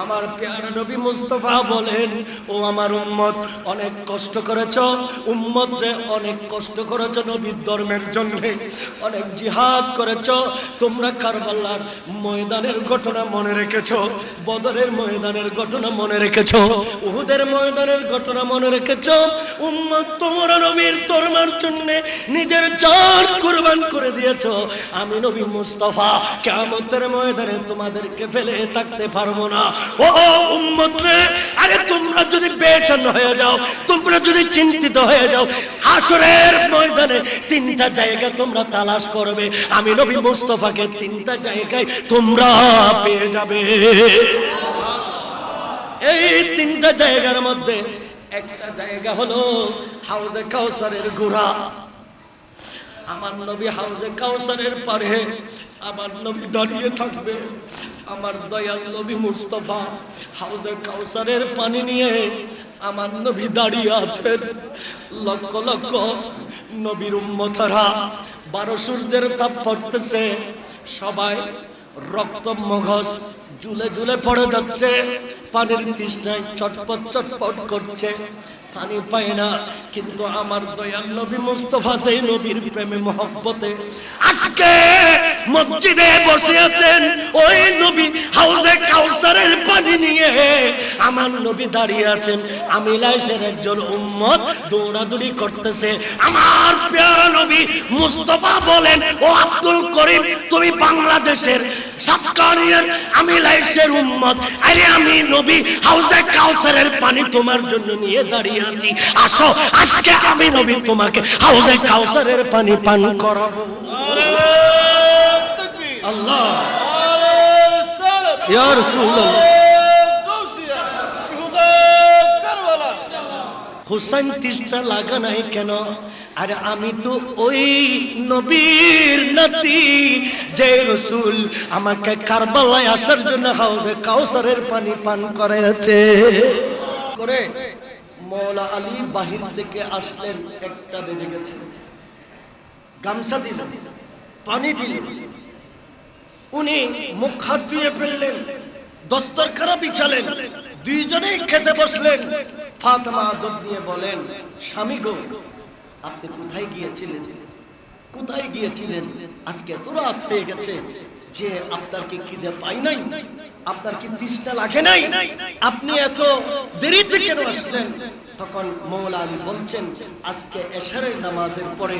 আমার প্যারা নবী মুস্তাফা বলেন, ও আমার উম্মত, অনেক কষ্ট করেছো, উম্মত রে অনেক কষ্ট করেছো নবীর ধর্মের জন্য, অনেক জিহাদ করেছো তোমরা। কারবালার ময়দানের ঘটনা মনে রেখেছো, বদরের ময়দানের ঘটনা মনে রেখেছো, উহুদের ময়দানের ঘটনা মনে রেখেছো। উম্মত, তোমরা নবীর ধর্মের জন্য নিজের জান কুরবান করে দিয়েছো। আমি নবী মুস্তাফা কিয়ামতের ময়দানে তোমাদেরকে ফেলে থাকতে পারবো না। ও উম্মত রে, আরে তোমরা যদি বেচैन হয়ে যাও, তোমরা যদি চিন্তিত হয়ে যাও, হাসরের ময়দানে তিনটা জায়গা তোমরা তালাশ করবে, আমি নবী মুস্তাফাকে তিনটা জায়গায় তোমরা পেয়ে যাবে। এই তিনটা জায়গার মধ্যে একটা জায়গা হলো হাউজে কাউসারের গোড়া। আমার নবী হাউজে কাউসারের পারে আমার নবী দাঁড়িয়ে থাকবে। আমার দয়াল নবী মুস্তাফা হাউজে কাউসারের পানি নিয়ে আমার নবী দাঁড়িয়ে আছেন। লক্ষ লক্ষ নবীর উম্মতরা 12 সূর্যের তাপ পড়তেছে, সবাই রক্ত মগজ ঝুলে ঝুলে পড়ে যাচ্ছে, পানির তৃষ্ণায় চটপট চটপট করছে, পানি পায় না। কিন্তু আমার দয়াল নবী মুস্তাফা সেই নবীর প্রেমে মহব্বতে আজকে মসজিদে বসে আছেন। ওই নবী হাউজে কাউসারের পানি নিয়ে আমার নবী দাঁড়িয়ে আছেন। আমি লাইসের একজন উম্মত দৌড়াদৌড়ি করতেছে। আমার প্যারা নবী মুস্তাফা বলেন, ও আব্দুল করিম, তুমি বাংলাদেশের সাতকানিয়ার আমি লাইসের উম্মত, আরে আমি নবী হাউজে কাউসারের পানি তোমার জন্য নিয়ে দাঁড়িয়ে আছি। আসো, আজকে আমি নবী তোমাকে হাউজে কাউসারের পানি পান করাবো। আল্লাহ, ইয়া রাসূলুল্লাহ, হুসাইন তৃষ্ণা লাগা নাই কেন? আরে আমি তো ওই নবীর নাতি যে রাসূল আমাকে কারবালায় আসার জন্য হাউজে কাউসারের পানি পান করাইছে। করে মওলা আলী বাহির থেকে আসলেন, 1টা বেজে গেছে। গামছা দিল, পানি দিল, উনি মুখ হাত ধুয়ে ফেললেন, দস্তরখানা বিছালেন, দুইজনেই খেতে বসলেন। ফাতেমা আদব নিয়ে বলেন, স্বামী গো, আপনি কোথায় গিয়েছিলেন? কোথায় গিয়েছিলেন? আজকে এত রাত হয়ে গেছে যে আপনার কি খিদে পাই নাই? আপনার কি তৃষ্ণা লাগে নাই? আপনি এত দেরিতে কেন আসলেন? তখন মওলা আলী বলছেন, আজকে এশারের নামাজের পরে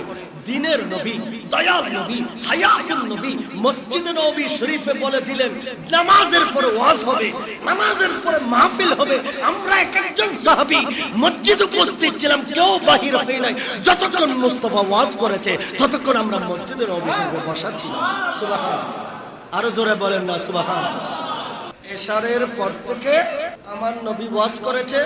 দিনের নবী, দয়াল নবী, হায়াতুল নবী মসজিদে নববী শরীফে বলে দিলেন, নামাজের পরে ওয়াজ হবে, নামাজের পরে মাহফিল হবে। আমরা একজন সাহাবী মসজিদে উপস্থিত ছিলাম, কেউ বাহির হয় নাই। যতক্ষণ মুস্তাফা ওয়াজ করেছে ততক্ষণ আমরা মসজিদে নববী শরীফে বসা ছিলাম। সুবহানাল্লাহ, আরো জোরে বলেন না সুবহানাল্লাহ। এশারের পর থেকে আমার নবী ওয়াজ করেছে,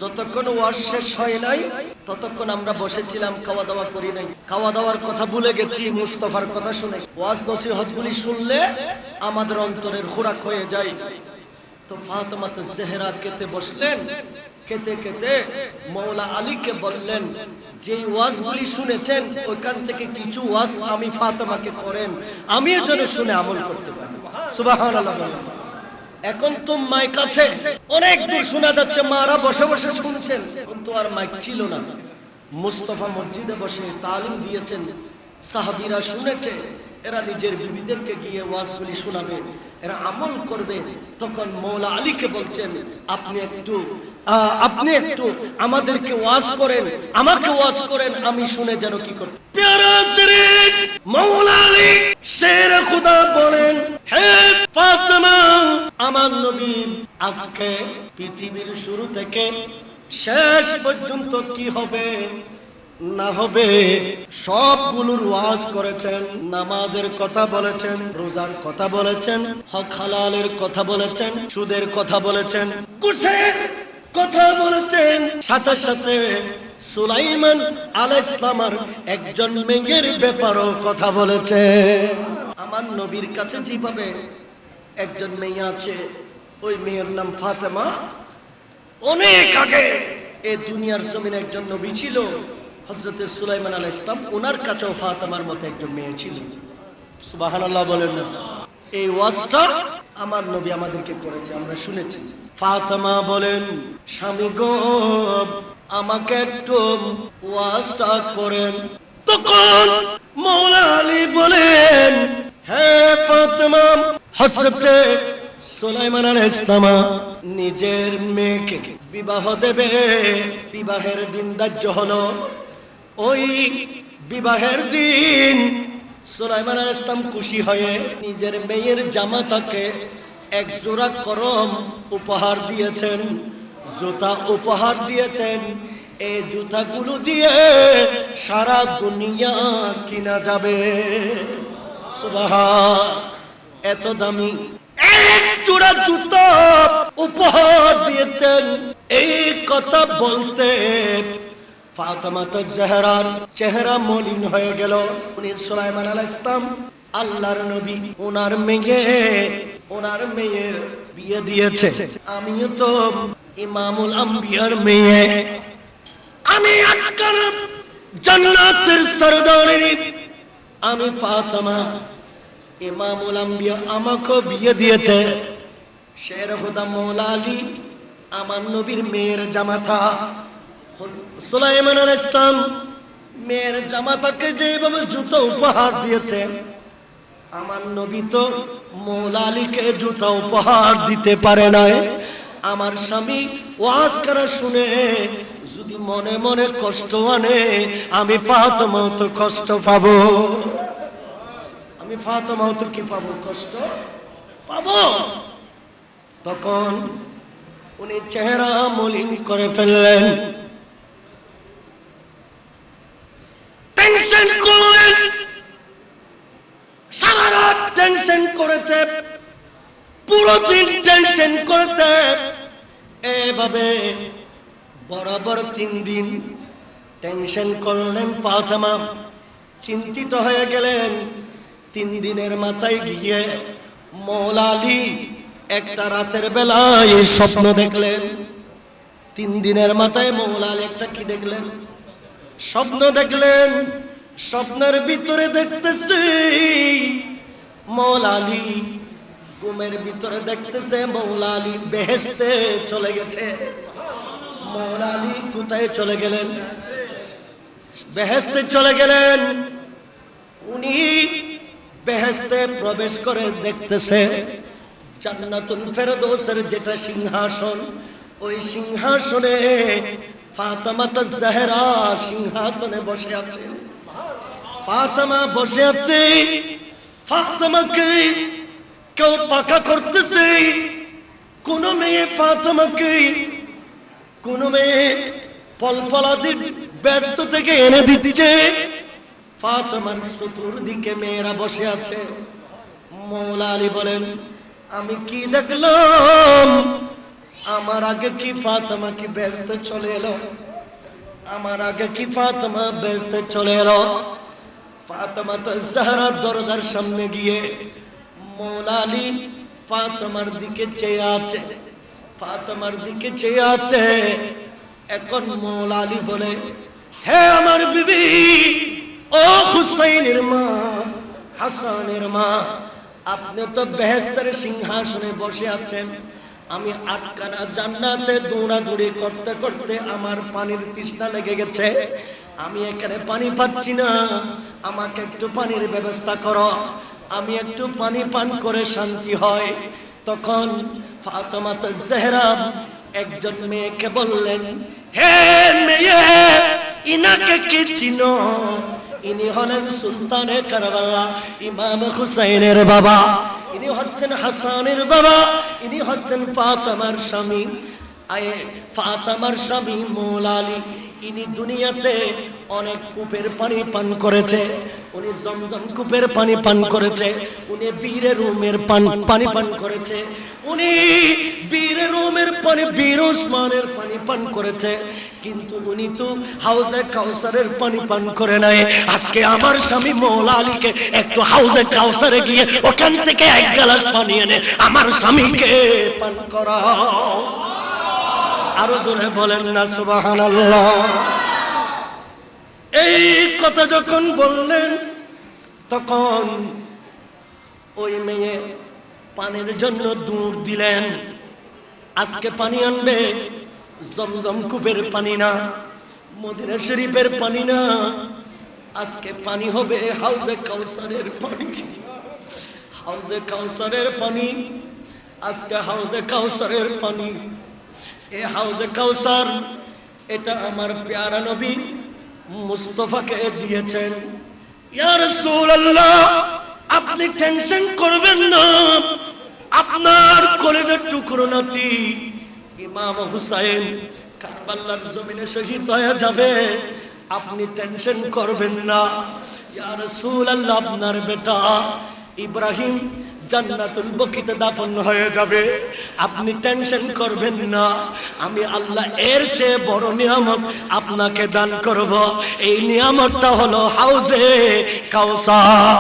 যতক্ষণ ওয়াজ শেষ হয় নাই ততক্ষণ আমরা বসেছিলাম, খাওয়া দাওয়া করি নাই। খাওয়া দাওয়ার কথা ভুলে গেছি মুস্তাফার কথা শুনে। ওয়াজ নসিহতগুলি শুনলে আমাদের অন্তরের খোরাক হয়ে যায়। তো ফাতেমা তো জেহরা খেতে বসলেন, খেতে খেতে মওলা আলীকে বললেন, যে ওয়াজগুলি শুনেছেন ওইখান থেকে কিছু ওয়াজ আমি ফাতেমাকে করেন, আমি যেন শুনে আমল করতে পারি। সুবহানাল্লাহ। এখন তো মাইক আছে, অনেক দূর শোনা যাচ্ছে, মারা বসে বসে শুনছেন, কিন্তু আর মাইক ছিল না। মুস্তাফা মসজিদে বসে তালিম দিয়েছেন, সাহাবীরা শুনেছে, এরা নিজের বিবিদেরকে গিয়ে ওয়াজগুলি শোনাবে, এরা আমল করবে। তখন মওলা আলীকে বলছেন, আপনি একটু আমাদেরকে ওয়াজ করেন, আমাকে ওয়াজ করেন, আমি শুনে যেন কি করতে। প্যারা শরীফ মওলা আলী শের খুদা বলেন, হে ফাতেমা, আমার নবী আজকে পৃথিবীর শুরু থেকে শেষ পর্যন্ত কি হবে না হবে সবগুলোর ওয়াজ করেছেন। নামাজের কথা বলেছেন, রোজার কথা বলেছেন, হক হালালের কথা বলেছেন, সুদের কথা বলেছেন, ঘুষের কথা বলেছেন, সাথে সাথে সুলাইমান আলাইহিস সালামের একজন মেয়ের ব্যাপারেও কথা বলেছে। আমার নবীর কাছে যেভাবে একজন মেয়ে আছে, ওই মেয়ের নাম ফাতেমা। অনেক আগে এই দুনিয়ার জমিনে একজন নবী ছিল, হযরত সুলাইমান আলাইহিস সালাম, ওনার কাছেও ফাতেমার মতো একজন মেয়ে ছিল। সুবহানাল্লাহ বলেন না। এই ওয়াজটা আমার নবী আমাদেরকে করেছে, আমরা শুনেছি। ফাতেমা বলেন, স্বামী গো আমাকে একটু ওয়াজটা করেন। তখন মওলা আলী বলেন, হে ফাতেমা, হযরতে সুলাইমান আলাইহিস সালাম নিজের মেয়েকে বিবাহ দেবে। বিবাহের দিন ধার্য হলো। ওই বিবাহের দিন সুলাইমান আলাইহিস সালাম খুশি হয়ে নিজের মেয়ের জামাতাকে এক জোড়া করম উপহার দিয়েছেন, জুতা উপহার দিয়েছেন। এই জুতাগুলো দিয়ে সারা দুনিয়া কিনা যাবে। সুবহান, এত দামি এক জোড়া জুতা উপহার দিয়েছেন। এই কথা বলতে ফাতেমা জাহরার চেহারা মলিন হয়ে গেল। উনি সুলাইমান আলাইহিস সালাম আল্লাহর নবী, ওনার মেয়ে বিয়ে দিয়েছে। আমিও তো ইমামুল আম্বিয়ার মেয়ে, আমি আজকাল জান্নাতের সরদারিনী, আমি ফাতেমা ইমামুল আম্বিয়া, আমাকে বিয়ে দিয়েছে শের খুদা মওলা আলী, আমার নবীর মেয়ের জামাতা। সুলাইমান আলাইহিস সালাম মেয়ের জামাতাকে যেভাবে জুতো উপহার দিয়েছে, আমার নবী তো মওলা আলীকে জুতো উপহার দিতে পারে নাই। আমার স্বামী ওয়াজ করা শুনে যদি মনে মনে কষ্ট আনে, আমি ফাতেমা তো কষ্ট পাবো। আমি ফাতেমা তো কি পাবো? কষ্ট পাবো। তখন উনি চেহারা মলিন করে ফেললেন, টেনশন করলেন, সারা রাত টেনশন করেছে, পুরো দিন টেনশন করেছে। এভাবে বরাবর 3 দিন টেনশন করলেন। ফাতেমা চিন্তিত হয়ে গেলেন। 3 দিনের মাথায় গিয়ে মওলা আলী একটা রাতের বেলায় স্বপ্ন দেখলেন। 3 দিনের মাথায় মওলা আলী একটা কি দেখলেন? স্বপ্ন দেখলেন। স্বপ্নের ভিতরে দেখতেছে মওলা আলী, ঘুমের ভিতরে দেখতেছে মওলা আলী বেহেশতে চলে গেছে। মওলা আলী কোথায় চলে গেলেন? বেহেশতে চলে গেলেন। উনি বেহেশতে প্রবেশ করে দেখতেছে জান্নাতুল ফেরদৌসের যেটা সিংহাসন, ওই সিংহাসনে ফাতেমা জাহরা সিংহাসনে বসে আছে। ফাতেমা বসে আছে। ফাতেমাকে কেউ পাকা করতেছে। কোন মেয়ে ফাতেমাকে, কোন মেয়ে পলপলাদি ব্যস্ত থেকে এনে দিচ্ছে। ফাতেমার চতুর্দিকে মেয়েরা বসে আছে। মওলা আলী বলেন, আমি কি দেখলাম? আমার আগে কি ফাতেমা কি ব্যস্ত চলে এলো? আমার আগে কি ফাতেমা ব্যস্ত চলে এলো? ফাতেমা তো জাহরার দরজার সামনে গিয়ে মওলা আলী ফাতেমার দিকে চেয়ে আছে। ফাতেমার দিকে চেয়ে আছে। এখন মওলা আলী বলে, হে আমার বিবি, ও হুসাইনের মা, হাসানের মা, আপনি তো বেহেশতের সিংহাসনে বসে আছেন। আমি আটকানা জান্নাতে দৌড়াদৌড়ি করতে করতে আমার পানির তৃষ্ণা লেগে গেছে। আমি এখানে পানি পাচ্ছি না, আমাকে একটু পানির ব্যবস্থা করো, আমি একটু পানি পান করে শান্তি হয়। তখন ফাতেমা জাহরা একজন মেয়েকে বললেন, হে মেয়ে, ইনাকে কি চিনো? ইনি হলেন সুলতানে কারবালা, ইমাম হুসাইনের বাবা। ইনি হচ্ছেন হাসানের বাবা। ইনি হচ্ছেন ফাতেমার স্বামী। আয়ে ফাতেমার স্বামী মওলা আলী, ইনি দুনিয়াতে অনেক কূপের পানি পান করেছে। উনি জমজম কূপের পানি পান করেছে। উনি বীরে রুমের পানি পান করেছে। উনি বীরে রুমের পানি, বীর ওসমানের পানি পান করেছে। কিন্তু উনি তো হাউজে কাউসারের পানি পান করে নাই। আজকে আমার স্বামী মওলা আলীকে একটু হাউজে কাউসারে গিয়ে ওখান থেকে 1 গ্লাস পানি এনে আমার স্বামীকে পান করাও। আরো জোরে বলেন না সুবহানাল্লাহ। এই কথা যখন বললেন, তখন ওই মেয়ে পানির জন্য দৌড় দিলেন। আজকে পানি আনবে জমজম কূপের পানি না, মদিনা শরীফের পানি না, আজকে পানি হবে হাউজে কাউসারের পানি। হাউজে কাউসারের পানি, আজকে হাউজে কাউসারের পানি। এই হাউজে কাউসার এটা আমার প্যারা নবী মুস্তাফাকে দিয়েছেন। ইয়া রাসূলুল্লাহ, আপনি টেনশন করবেন না, আপনার কলেজের টুকরো নাতি ইমাম হুসাইন কারবালার জমিনে শহীদ হয়ে যাবে, আপনি টেনশন করবেন না। ইয়া রাসূলুল্লাহ, আপনার বেটা ইব্রাহিম জান্নাতুল বকিতে দাফন হয়ে যাবে, আপনি টেনশন করবেন না। আমি আল্লাহ এর চেয়ে বড় নিয়ামত আপনাকে দান করব। এই নিয়ামতটা হলো হাউজে কাউসার।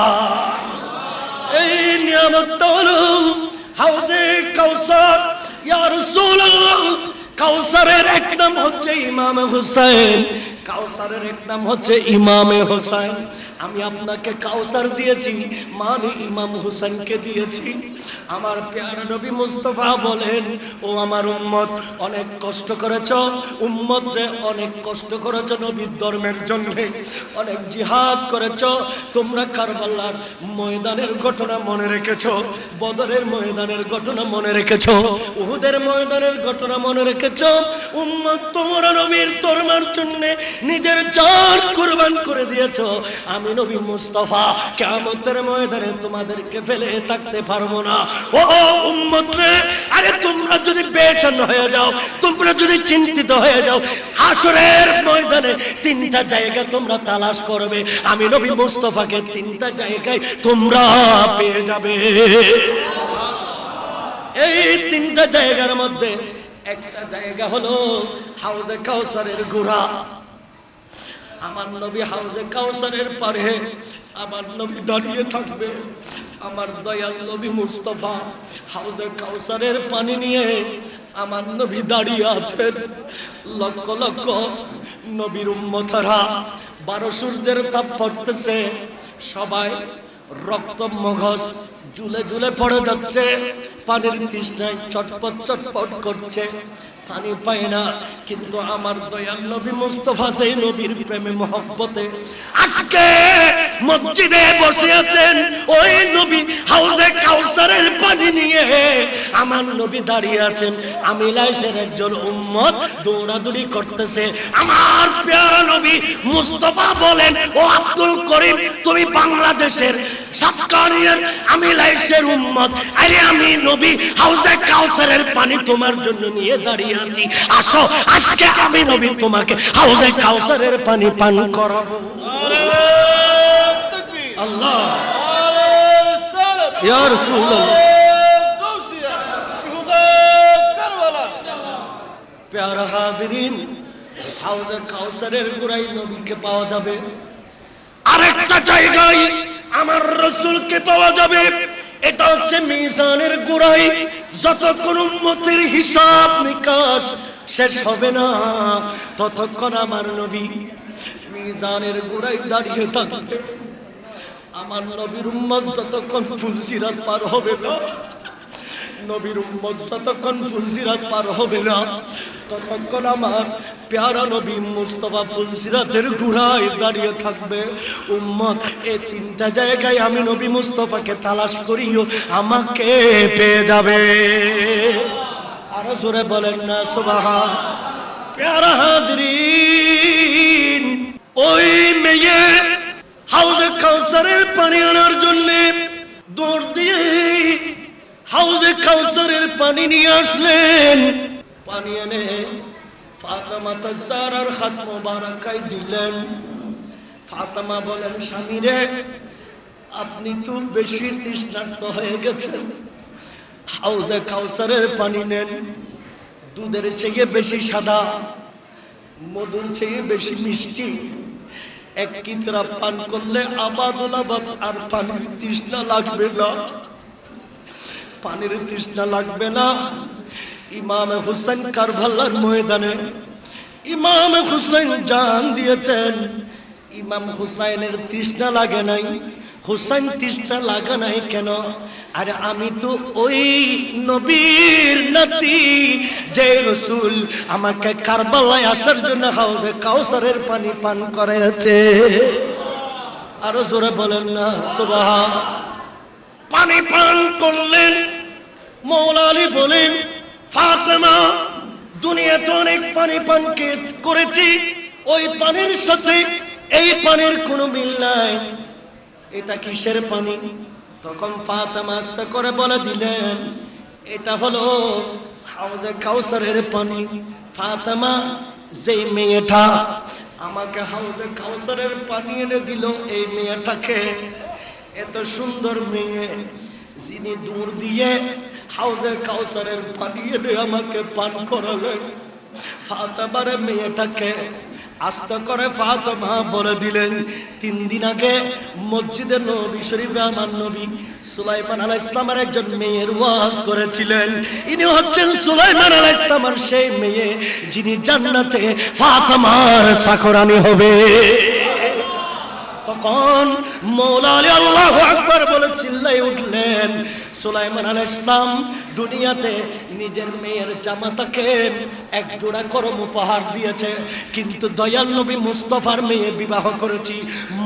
এই নিয়ামতটা হলো হাউজে কাউসার। ইয়া রাসূলুল্লাহ, কাউসারের এক নাম হচ্ছে ইমাম হুসাইন, কাউসারের এক নাম হচ্ছে ইমামে হুসাইন। আমি আপনাকে কাউসার দিয়েছি মানে ইমাম হুসাইনকে দিয়েছি। আমার প্যারা নবী মুস্তাফা বলেন, ও আমার উম্মত, অনেক কষ্ট করেছ, উম্মত রে অনেক কষ্ট করেছ নবীর ধর্মের জন্য, অনেক জিহাদ করেছ। তোমরা কারবালার ময়দানের ঘটনা মনে রেখেছো, বদরের ময়দানের ঘটনা মনে রেখেছো, উহুদের ময়দানের ঘটনা মনে রেখেছো। উম্মত, তোমরা নবীর ধর্মের জন্য নিজের জান কুরবান করে দিয়েছো। আমি নবী মুস্তাফা কিয়ামতের ময়দানে তোমাদেরকে ফেলে থাকতে পারবো না। ও উম্মত রে, আরে তোমরা যদি বেচैन হয়ে যাও, তোমরা যদি চিন্তিত হয়ে যাও, হাসরের ময়দানে তিনটা জায়গা তোমরা তালাশ করবে, আমি নবী মুস্তাফাকে তিনটা জায়গায় তোমরা পেয়ে যাবে। এই তিনটা জায়গার মধ্যে একটা জায়গা হলো হাউজে কাউসারের গোড়া। আমার নবী হাউজে কাউসারের পারে আমার নবী দাঁড়িয়ে থাকবে। আমার দয়াল নবী মুস্তাফা হাউজে কাউসারের পানি নিয়ে আমার নবী দাঁড়িয়ে আছেন। লক্ষ লক্ষ নবীর উম্মতরা 12 সূর্যের তাপ পড়তেছে, সবাই রক্ত মগজ ঝুলে ঝুলে পড়ে যাচ্ছে, পানির তৃষ্ণায় চটপট চটপট করছে, পানি পায় না। কিন্তু আমার দয়াল নবী মুস্তাফা সেই নবীর প্রেমে মহব্বতে আজকে মসজিদে বসে আছেন। ওই নবী হাউজে কাউসারের পানি নিয়ে আমার নবী দাঁড়িয়ে আছেন। আমি লাইসের একজন উম্মত দৌড়াদৌড়ি করতেছে। আমার প্যারা নবী মুস্তাফা বলেন, ও আব্দুল করিম, তুমি বাংলাদেশের সাতকানিয়ার আমি লাইসের উম্মত, আরে আমি নবী হাউজে কাউসারের পানি তোমার জন্য নিয়ে দাঁড়িয়ে আছি, আসো আজকে আমি নবী তোমাকে হাউজে কাউসারের পানি পান করাবো। আল্লাহ, ইয়া রাসূলুল্লাহ, প্যারা হাজিরিন, হাউজে কাউসারের গোড়ায় নবীকে পাওয়া যাবে। আরেকটা জায়গায় আমার রাসূলকে পাওয়া যাবে, এটা হচ্ছে মিজানের গোড়ায়। যতক্ষণ উম্মতের হিসাব নিকাশ শেষ হবে না, ততক্ষণ আমার নবী মিজানের গোড়ায় দাঁড়িয়ে থাকবে। আমার নবীর উম্মত যতক্ষণ ফুলসিরাত পার হবে না, নবীর উম্মত যতক্ষণ ফুলসিরাত পার হবে না, ততক্ষণ আমার প্যারা নবী মুস্তাফা ফুলসিরাতের গোড়ায় দাঁড়িয়ে থাকবে। উম্মত, এই তিনটা জায়গায় আমি নবী মুস্তাফাকে তালাশ করিও, আমাকে পেয়ে যাবে। আরো জোরে বলেন না সুবহান। প্যারা হাজরিন, ওই মেয়ে হাউজে কাউসারের পানি আনার জন্য দৌড় দিয়ে হাউজে কাউসারের পানি নিয়ে আসলেন। পানি এনে ফাতেমা তাজজারার হাত মোবারকায় দিলেন। ফাতেমা বলেন, স্বামী রে, আপনি তো বেশি তৃষ্ণার্ত হয়ে গেছেন, হাউজে কাউসারের পানি নেন। দুধের চেয়ে বেশি সাদা, মধুর চেয়ে বেশি মিষ্টি, এক কিতরা পান করলে আবাদুল আবাদ আর পানির তৃষ্ণা লাগবে না, পানির তৃষ্ণা লাগবে না। ইমাম হুসাইন কারবালার ময়দানে ইমাম হুসাইন জান দিয়েছেন। ইমাম হুসাইনের তৃষ্ণা লাগে নাই, হুসাইন তিষ্টা লাগা নাই কেন? আরে আমি তো ওই নবীর নাতি যে রাসূল আমাকে কারবালায় আসার জন্য হাউজে কাউসারের পানি পান করাইছে। আরো জোরে বলেন না সুবহান। পানি পান করলেন। মৌলা আলী বলেন, ফাতেমা দুনিয়াতে অনেক পানি পান করেছি, ওই পানির সাথে এই পানির কোনো মিল নাই। এটা কিসের পানি? তখন ফাতেমা আস্তে করে বলে দিলেন, এটা হলো হাউজে কাউসারের পানি। ফাতেমা যেই মেয়েটা আমাকে হাউজে কাউসারের পানি এনে দিল, এই মেয়েটাকে, এত সুন্দর মেয়ে যিনি দূর দিয়ে হাউজে কাউসারের পানি এনে আমাকে পান করালেন, ফাতেমার মেয়েটাকে আস্তে করে ফাতেমা বলে দিলেন, 3 দিন আগে মসজিদে নবী শরীফে আমার নবী সুলাইমান আলাইহিস সালামের একজন মেয়ের ওয়াজ করেছিলেন। ইনি হচ্ছেন সুলাইমান আলাইহিস সালামের সেই মেয়ে যিনি জান্নাতে ফাতেমার চাকরানী হবে। তখন মৌলা আলী আল্লাহু আকবার বলে চিল্লাই উঠলেন, সুলাইমান আলাইহিস সালাম দুনিয়াতে নিজের মেয়ের জামাতাকে এক জোড়া করম উপহার দিয়েছে, কিন্তু দয়াল নবী মুস্তাফার মেয়ে বিবাহ করেছি,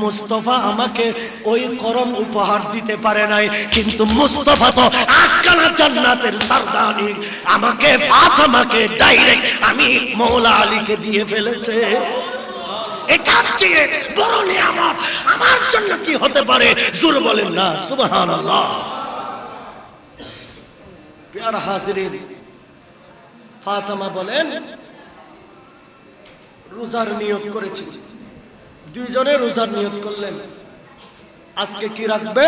মুস্তাফা আমাকে ওই করম উপহার দিতে পারে নাই, কিন্তু মুস্তাফা তো আটখানা জান্নাতের সরদারি আমাকে ফাতেমাকে ডাইরেক্ট আমি মৌলা আলীকে দিয়ে ফেলেছে। এটা চেয়ে বড় নিয়ামত আমার জন্য কি হতে পারে? জোরে বলেন না সুবহানাল্লাহ। প্রিয় হাজিরিন, ফাতেমা বলেন, রোজার নিয়ত করেছি। 2 জনে রোজার নিয়ত করলেন। আজকে কি রাখবে?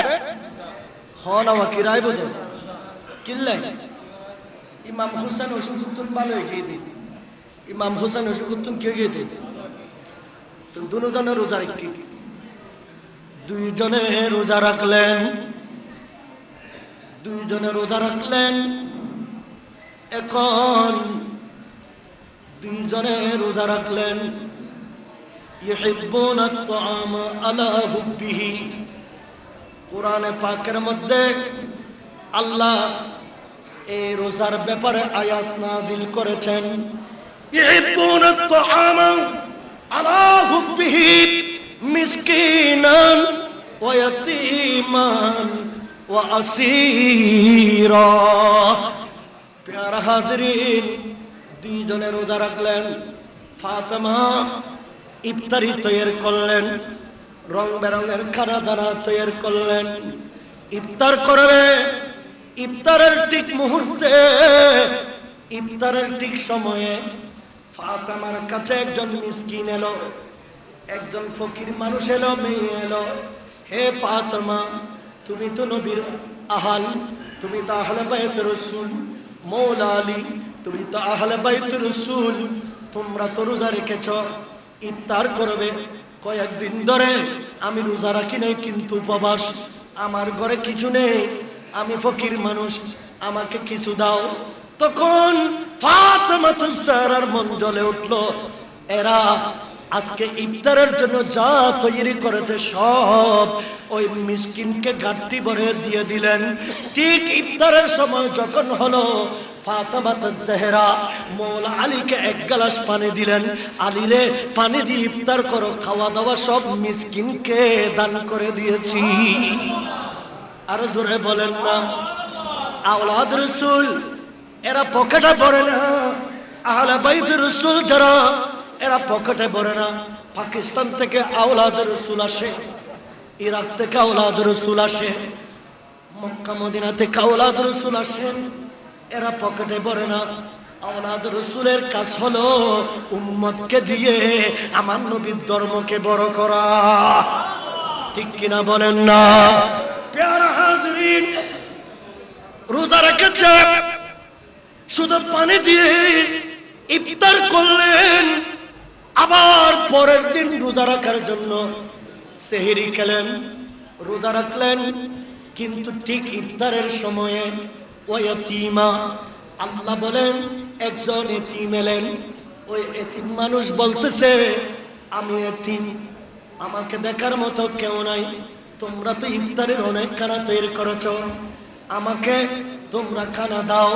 হন আওয়া কি রাইব তো কিল্লাই ইমাম হোসেন ওষুধুন ভালো এগিয়ে দিই। ইমাম হোসেন ওষুধুন কে গিয়ে দিই? তো 2 জনে রোজা রাখি। 2 জনে রোজা রাখলেন। 2 জনে রোজা রাখলেন। এখন 2 জনে রোজা রাখলেন। ইউহিব্বুনা আত-তাআমা আলা হুব্বিহি। কোরআনে পাকের মধ্যে আল্লাহ এই রোজার ব্যাপারে আয়াত নাযিল করেছেন। ইউহিব্বুনা আত-তাআমা আলা হুব্বিহি মিসকিনান ওয়া ইয়াতীমান ওয়া আসীরা। প্যারা হাজরিন, 2 জনে রোজা রাখলেন। ফাতেমা ইফতারি তৈরি করলেন, রং বেরঙের খানা দানা তৈরি করলেন। ইফতার করবে। ইফতারের ঠিক মুহূর্তে, ইফতারের ঠিক সময়ে ফাতেমার কাছে একজন মিসকিন এলো, একজন ফকির মানুষ এলো, মেয়ে এলো। হে ফাতেমা, তুমি তো নবীর আহাল, তুমি তো আহলে বাইত রাসূল। মৌলা আলী, তুমি তো আহলে বাইত রাসূল, তোমরা তো রোজা রেখেছ, ইফতার করবে। কয়েকদিন ধরে আমি রোজা রাখি নাই, কিন্তু উপবাস, আমার ঘরে কিছু নেই, আমি ফকির মানুষ, আমাকে কিছু দাও। তখন ফাতেমাতুজ জাহরার মন জ্বলে উঠলো। এরা আজকে ইফতারের জন্য যা তৈরি করেছে সব ওই মিসকিনকে গাঁটটি ভরে দিয়ে দিলেন। ঠিক ইফতারের সময় যখন হলো, ফাতেমাতুজ জাহরা মৌলা আলীকে 1 গ্লাস পানি দিলেন। আলীরে পানি দিয়ে ইফতার করো, খাওয়া দাওয়া সব মিসকিনকে দান করে দিয়েছি। আর জোরে বলেন না আওলাদ রাসূল, এরা পকেটে ভরে না। আহলে বাইত রাসূল যারা, এরা পকেটে ভরে না। পাকিস্তান থেকে আওলাদ রাসূল আসে, ইরাক থেকে আওলাদ রাসূল আসে, মক্কা মদিনা থেকে আওলাদ রাসূল আসেন, এরা পকেটে ভরে না। আওলাদ রাসূলের কাজ হলো উম্মতকে দিয়ে আমার নবীর ধর্মকে বড় করা। ঠিক কিনা বলেন না? প্যারা হাজরিন, রোজা রেখেছে, শুধু পানি দিয়ে ইফতার করলেন। আবার পরের দিন রোজা রাখার জন্য সেহরি খেলেন, রোজা রাখলেন। কিন্তু ঠিক ইফতারের সময়ে ওই এতিমা, আল্লাহ বলেন একজন এতিম এলেন। ওই এতিম মানুষ বলতেছে, আমি এতিম, আমাকে দেখার মতো কেউ নাই, তোমরা তো ইফতারের অনেক খানা তৈরি করেছো, আমাকে তোমরা খানা দাও,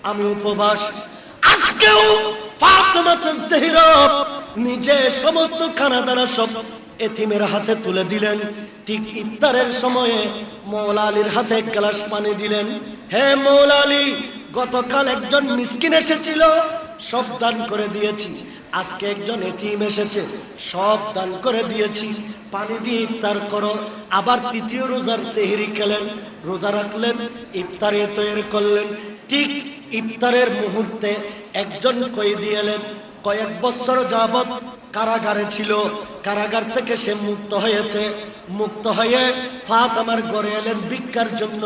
আমি উপবাস। আজকেও ফাতেমা জাহরা নিজে সমস্ত খানা দানা সব এতিমের হাতে তুলে দিলেন। ঠিক ইফতারের সময়ে মৌলা আলীর হাতে এক গ্লাস পানি দিলেন। হে মৌলা আলী, গতকাল একজন মিসকিন এসেছিল, সব দান করে দিয়েছি। আজকে একজন এতিম এসেছে, সব দান করে দিয়েছি, পানি দিয়ে ইফতার করো। আবার তৃতীয় রোজার সেহরি খেলেন, রোজা রাখলেন, ইফতারে তৈরি করলেন। ঠিক ইফতারের মুহূর্তে একজন কয়েদি এলেন, কয়েক বছর যাবত কারাগারে ছিল, কারাগার থেকে সে মুক্ত হয়েছে। মুক্ত হয়ে ফাতেমার ঘরে এলেন ভিক্ষার জন্য।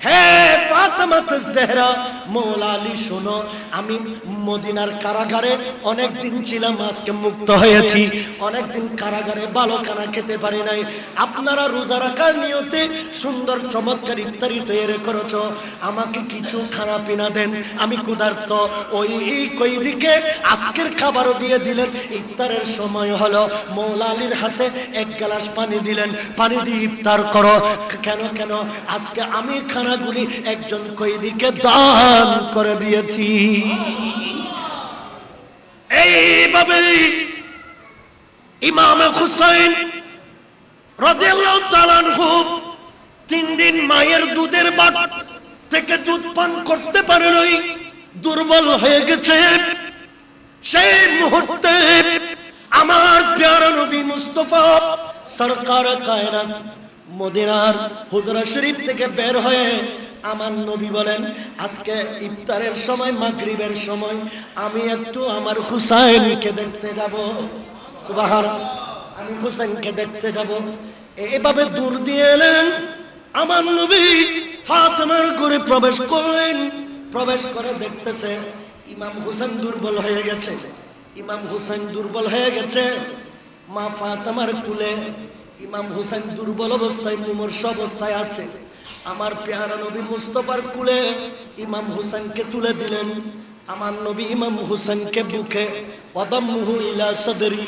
হে ফাতেমা জাহরা, মৌলা আলী শোনো, আমি মদিনার কারাগারে অনেক দিন ছিলাম, আজকে মুক্ত হয়েছি। অনেক দিন কারাগারে ভালো খানা খেতে পারি নাই। আপনারা রোজা রাখার নিয়তে সুন্দর চমৎকার ইফতারি তৈরি করেছো, আমাকে কিছু খানা পিনা দেন, আমি ক্ষুধার্ত। ওই কয়েদিকে আজকের খাবারও দিয়ে দিলেন। ইফতারের সময় হলো, মৌলা আলীর হাতে এক গ্লাস পানি দিলেন, পানি দিয়ে ইফতার করো। কেন কেন? আজকে আমি খানাগুলি একজন কয়েদিকে দান করে দিয়েছি। এইভাবে ইমাম হুসাইন রাদিয়াল্লাহু তাআলা আনহু 3 দিন মায়ের দুধের বাট থেকে দুধ পান করতে পারে নাই, দুর্বল হয়ে গেছে। সেই মুহূর্তে আমার প্যারা নবী মুস্তাফা সরকার কায়নাত মদিনার হুজরা শরীফ থেকে বের হয়ে আমার নবী বলেন, আজকে ইফতারের সময়, মাগরিবের সময় আমি একটু আমার হুসাইনকে দেখতে যাব। সুবহানাল্লাহ, আমি হুসাইনকে দেখতে যাব। এভাবে দূর দিয়ে এলেন। আমার নবী ফাতেমার ঘরে প্রবেশ করলেন। প্রবেশ করে দেখতেছে ইমাম হুসাইন দুর্বল হয়ে গেছে। ইমাম হুসাইন দুর্বল হয়ে গেছে। মা ফাতেমার কুলে ইমাম হুসাইন দুর্বল অবস্থায়, মুমূর্ষ অবস্থায় আছে। আমার পেয়ারা নবী মুস্তাফার কুলে ইমাম হুসাইনকে তুলে দিলেন। আমার নবী ইমাম হুসাইনকে বুকে, ওয়াদাম্মুহু ইলা সাদরি,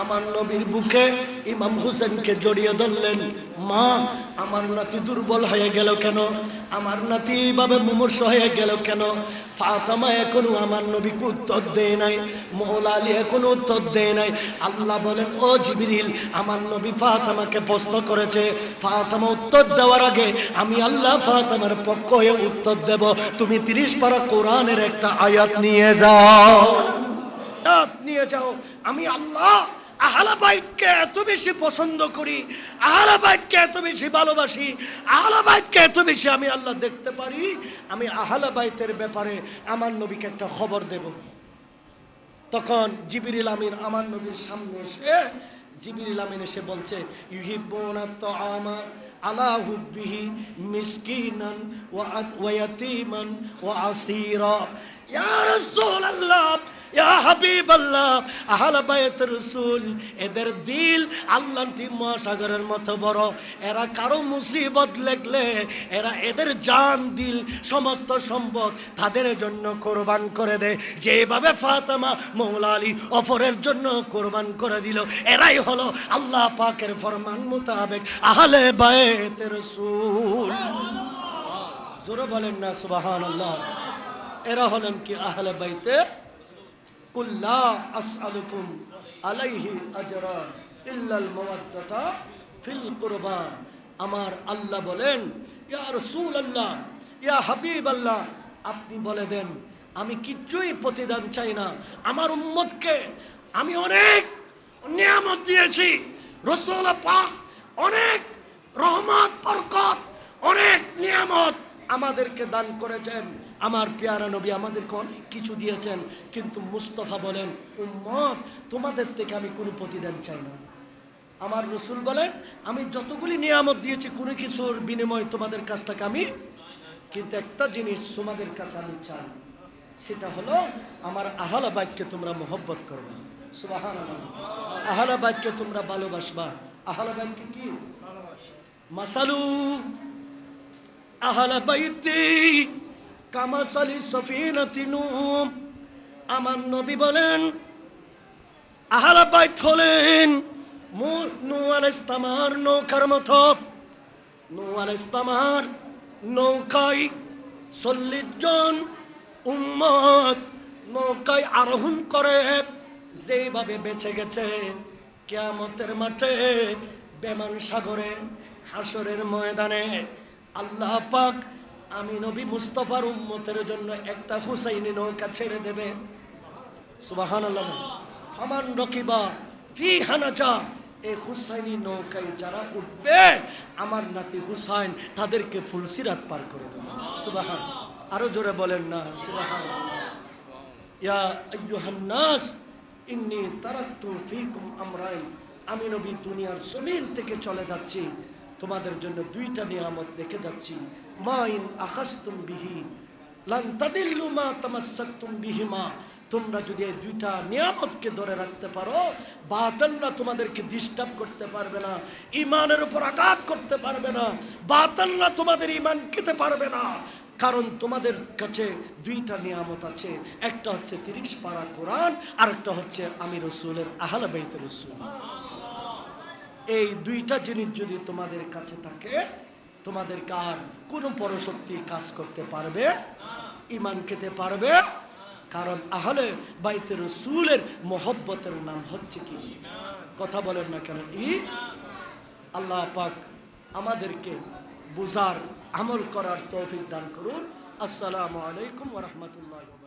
আমার নবীর বুকে ইমাম হুসাইনকে জড়িয়ে ধরলেন। মা, আমার নাতি দুর্বল হয়ে গেল কেন? আমার নাতি এইভাবে মুমূর্ষ হয়ে গেল কেন? ফাতেমা এখনো আমার নবীকে উত্তর দেয় নাই, মৌলা আলী এখনো উত্তর দেয় নাই। আল্লাহ বলেন, ও জিবরিল, আমার নবী ফাতেমাকে প্রশ্ন করেছে, ফাতেমা উত্তর দেওয়ার আগে আমি আল্লাহ ফাতেমার পক্ষ হয়ে উত্তর দেব। তুমি 30 পারা কোরআনের একটা আয়াত নিয়ে যাও, নিয়ে যাও। আমি আল্লাহ আহলে বাইতকে এত বেশি পছন্দ করি, আহলে বাইতকে এত বেশি ভালোবাসি, আহলে বাইতকে এত বেশি আমি আল্লাহ দেখতে পারি। আমি আহলে বাইতের ব্যাপারে আমার নবীকে একটা খবর দেব। তখন জিবরিল আমিন আমার নবীর সামনে এসে, জিবরিল আমিন এসে বলছে, ইউহিব্বুনা তাআমা আলা হুব্বিহি মিসকিনান ওয়া ইয়াতীমান ওয়া আসীরা। ইয়া রাসূলুল্লাহ, ইয়া হাবিবাল্লাহ, আহলে বাইত রাসূল, এদের দিল আল্লাহর মহাসাগরের মতো বড়। এরা কারো মুসিবত লাগলে এরা এদের জান, দিল, সমস্ত সম্পদ তাদের জন্য কোরবান করে দেয়। যেভাবে ফাতেমা মৌলা আলী অপরের জন্য কোরবান করে দিল, এরাই হলো আল্লাহ পাকের ফরমান মোতাবেক আহলে বাইত রাসূল। জোরে বলেন না সুবহানাল্লাহ। এরা হলেন কি আহলে বাইতে কুল্লা আসআলুকুম আলাইহি আজরা ইল্লাল মাওয়াদ্দাতা ফিল কুরবা। আমার আল্লাহ বলেন, ইয়া রাসূলুল্লাহ, ইয়া হাবিবাল্লাহ, আপনি বলে দেন আমি কিছুই প্রতিদান চাই না। আমার উম্মতকে আমি অনেক নিয়ামত দিয়েছি। রাসূল পাক অনেক রহমত, বরকত, অনেক নিয়ামত আমাদেরকে দান করেছেন। আমার পেয়ারা নবী আমাদেরকে অনেক কিছু দিয়েছেন। কিন্তু মুস্তাফা বলেন, উম্মত, তোমাদের থেকে আমি কোনো প্রতিদান চাই না। আমার রাসূল বলেন, আমি যতগুলি নিয়ামত দিয়েছি কোনো কিছুর বিনিময় তোমাদের কাছ থেকে আমি, কিন্তু একটা জিনিস তোমাদের কাছে আমি চাই, সেটা হলো আমার আহলে বাইতকে তোমরা মহব্বত করবে। সুবহানাল্লাহ। আহলে বাইতকে তোমরা ভালোবাসবা। আহলে বাইতকে কি? মাসালু আহলে বাইতি কামাসালি সফিনাতিন নূহ। আমার নবী বলেন, আহলে বাইত হলেন নূহ আলাইহিস সালামের নৌকার মতো। নূহ আলাইহিস সালামের নৌকায় 40 জন উম্মত নৌকায় আরোহণ করে যেভাবে বেঁচে গেছে, কিয়ামতের মাঠে, বেমান সাগরে, হাসরের ময়দানে আল্লাহ পাক আমি নবী মুস্তাফার উম্মতের জন্য একটা হুসাইনি নৌকা ছেড়ে দেবে। সুবহানাল্লাহ। ফামান রকিবা ফি হানাজা, এই হুসাইনি নৌকায় যারা উঠবে আমার নাতি হুসাইন তাদেরকে ফুলসিরাত পার করে দেবে। সুবহানাল্লাহ। আরো জোরে বলেন না সুবহানাল্লাহ। ইয়া আইয়ুহান নাস ইন্নী তারাকতু ফীকুম আমরাইন, আমি নবী দুনিয়ার জমিন থেকে চলে যাচ্ছি, তোমাদের জন্য দুইটা নিয়ামত রেখে যাচ্ছি। মা ইন আখাযতুম বিহি লান তাদিল্লু মা তামাসসাকতুম বিহিমা, তোমরা যদি এই দুইটা নিয়ামতকে ধরে রাখতে পারো, বাতিলরা তোমাদেরকে ডিস্টার্ব করতে পারবে না, ঈমানের উপর আঘাত করতে পারবে না, বাতিলরা তোমাদের ঈমান খেতে পারবে না। কারণ তোমাদের কাছে দুইটা নিয়ামত আছে, একটা হচ্ছে 30 পারা কোরআন, আর একটা হচ্ছে আমি রাসূলের আহলে বাইতের রাসূল। এই দুইটা জিনিস যদি তোমাদের কাছে থাকে, তোমাদের কার কোনো পরশক্তি কাজ করতে পারবে, ঈমান খেতে পারবে। কারণ আহলে বাইতের রাসূলের মহব্বতের নাম হচ্ছে কি? কথা বলেন না কেন? আল্লাহ পাক আমাদেরকে বুঝার, আমল করার তৌফিক দান করুন। আসসালামু আলাইকুম ওয়া রাহমাতুল্লাহি ওয়া বারাকাতুহু।